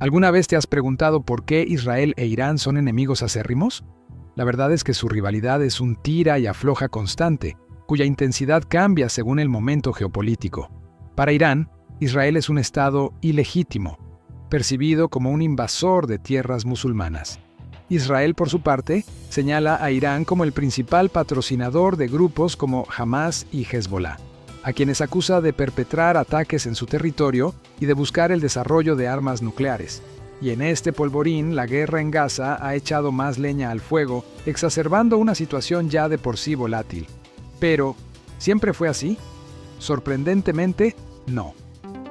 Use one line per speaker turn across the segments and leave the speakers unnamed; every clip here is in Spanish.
¿Alguna vez te has preguntado por qué Israel e Irán son enemigos acérrimos? La verdad es que su rivalidad es un tira y afloja constante, cuya intensidad cambia según el momento geopolítico. Para Irán, Israel es un estado ilegítimo, percibido como un invasor de tierras musulmanas. Israel, por su parte, señala a Irán como el principal patrocinador de grupos como Hamas y Hezbollah, a quienes acusa de perpetrar ataques en su territorio y de buscar el desarrollo de armas nucleares. Y en este polvorín, la guerra en Gaza ha echado más leña al fuego, exacerbando una situación ya de por sí volátil. Pero, ¿siempre fue así? Sorprendentemente, no.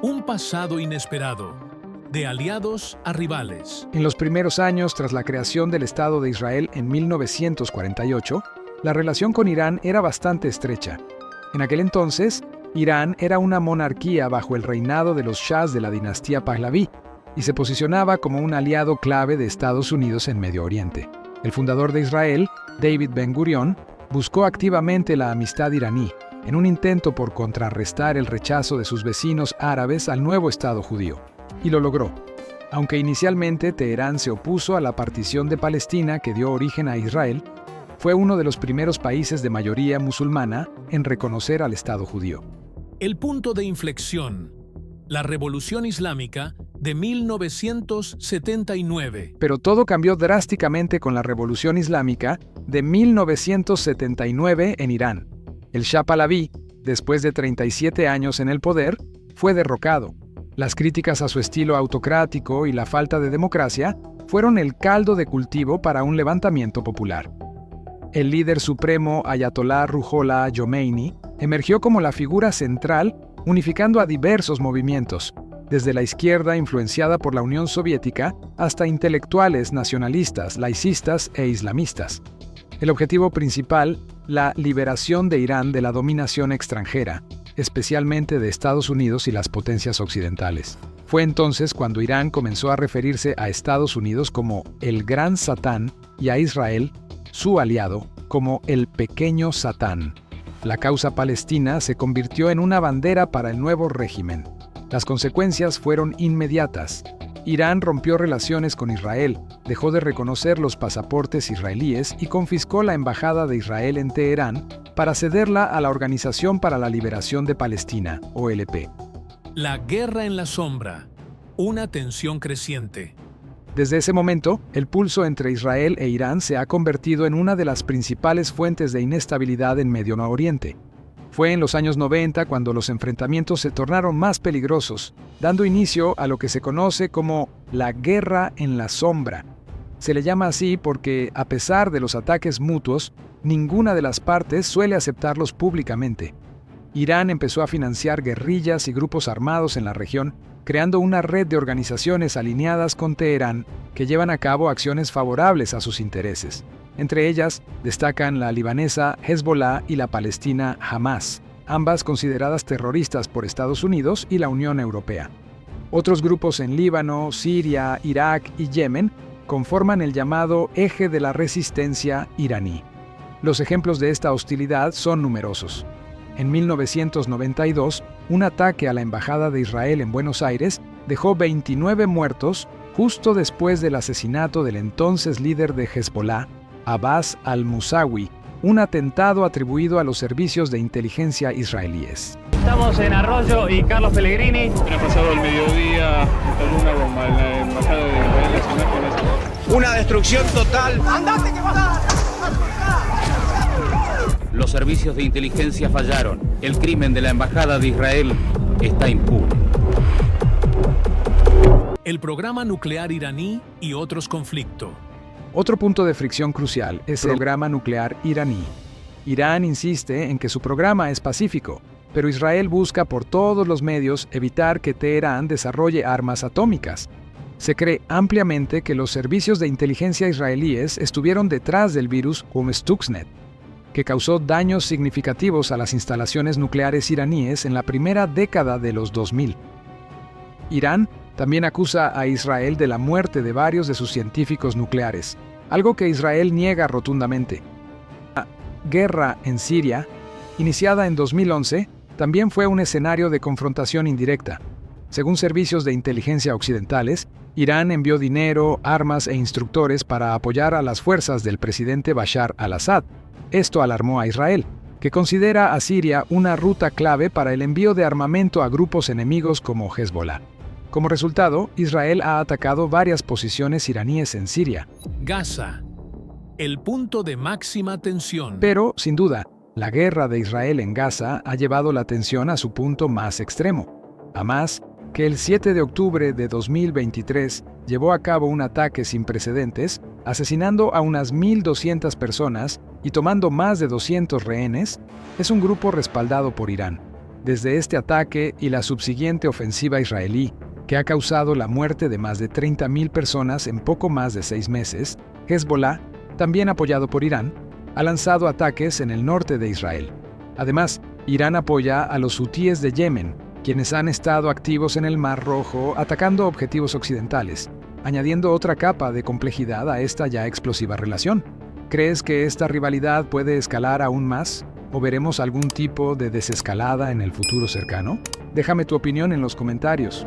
Un pasado inesperado, de aliados a rivales.
En los primeros años tras la creación del Estado de Israel en 1948, la relación con Irán era bastante estrecha. En aquel entonces, Irán era una monarquía bajo el reinado de los shahs de la dinastía Pahlaví y se posicionaba como un aliado clave de Estados Unidos en Medio Oriente. El fundador de Israel, David Ben-Gurión, buscó activamente la amistad iraní, en un intento por contrarrestar el rechazo de sus vecinos árabes al nuevo Estado judío. Y lo logró. Aunque inicialmente Teherán se opuso a la partición de Palestina que dio origen a Israel, fue uno de los primeros países de mayoría musulmana en reconocer al Estado judío.
El punto de inflexión, la Revolución Islámica de 1979.
Pero todo cambió drásticamente con la Revolución Islámica de 1979 en Irán. El Shah Pahlaví, después de 37 años en el poder, fue derrocado. Las críticas a su estilo autocrático y la falta de democracia fueron el caldo de cultivo para un levantamiento popular. El líder supremo Ayatollah Ruhollah Khomeini emergió como la figura central, unificando a diversos movimientos, desde la izquierda influenciada por la Unión Soviética hasta intelectuales nacionalistas, laicistas e islamistas. El objetivo principal, la liberación de Irán de la dominación extranjera, especialmente de Estados Unidos y las potencias occidentales. Fue entonces cuando Irán comenzó a referirse a Estados Unidos como el Gran Satán y a Israel, su aliado, como el Pequeño Satán. La causa palestina se convirtió en una bandera para el nuevo régimen. Las consecuencias fueron inmediatas. Irán rompió relaciones con Israel, dejó de reconocer los pasaportes israelíes y confiscó la embajada de Israel en Teherán para cederla a la Organización para la Liberación de Palestina, OLP.
La guerra en la sombra, una tensión creciente.
Desde ese momento, el pulso entre Israel e Irán se ha convertido en una de las principales fuentes de inestabilidad en Medio Oriente. Fue en los años 90 cuando los enfrentamientos se tornaron más peligrosos, dando inicio a lo que se conoce como la guerra en la sombra. Se le llama así porque, a pesar de los ataques mutuos, ninguna de las partes suele aceptarlos públicamente. Irán empezó a financiar guerrillas y grupos armados en la región, creando una red de organizaciones alineadas con Teherán que llevan a cabo acciones favorables a sus intereses. Entre ellas destacan la libanesa Hezbollah y la palestina Hamas, ambas consideradas terroristas por Estados Unidos y la Unión Europea. Otros grupos en Líbano, Siria, Irak y Yemen conforman el llamado Eje de la Resistencia iraní. Los ejemplos de esta hostilidad son numerosos. En 1992, un ataque a la Embajada de Israel en Buenos Aires dejó 29 muertos justo después del asesinato del entonces líder de Hezbollah, Abbas al-Musawi, un atentado atribuido a los servicios de inteligencia israelíes.
Estamos en Arroyo y Carlos Pellegrini.
Ha pasado el mediodía, estalló una bomba en la Embajada de Israel Nacional con eso.
Una destrucción total.
¡Andate que vas a...
Los servicios de inteligencia fallaron. El crimen de la Embajada de Israel está impune.
El programa nuclear iraní y otros conflictos.
Otro punto de fricción crucial es el programa nuclear iraní. Irán insiste en que su programa es pacífico, pero Israel busca por todos los medios evitar que Teherán desarrolle armas atómicas. Se cree ampliamente que los servicios de inteligencia israelíes estuvieron detrás del virus Stuxnet, que causó daños significativos a las instalaciones nucleares iraníes en la primera década de los 2000. Irán también acusa a Israel de la muerte de varios de sus científicos nucleares, algo que Israel niega rotundamente. La guerra en Siria, iniciada en 2011, también fue un escenario de confrontación indirecta. Según servicios de inteligencia occidentales, Irán envió dinero, armas e instructores para apoyar a las fuerzas del presidente Bashar al-Assad. Esto alarmó a Israel, que considera a Siria una ruta clave para el envío de armamento a grupos enemigos como Hezbollah. Como resultado, Israel ha atacado varias posiciones iraníes en Siria.
Gaza, el punto de máxima tensión.
Pero, sin duda, la guerra de Israel en Gaza ha llevado la tensión a su punto más extremo. Hamas, que el 7 de octubre de 2023 llevó a cabo un ataque sin precedentes, asesinando a unas 1.200 personas y tomando más de 200 rehenes, es un grupo respaldado por Irán. Desde este ataque y la subsiguiente ofensiva israelí, que ha causado la muerte de más de 30.000 personas en poco más de 6 meses, Hezbollah, también apoyado por Irán, ha lanzado ataques en el norte de Israel. Además, Irán apoya a los hutíes de Yemen, quienes han estado activos en el Mar Rojo atacando objetivos occidentales, añadiendo otra capa de complejidad a esta ya explosiva relación. ¿Crees que esta rivalidad puede escalar aún más? ¿O veremos algún tipo de desescalada en el futuro cercano? Déjame tu opinión en los comentarios.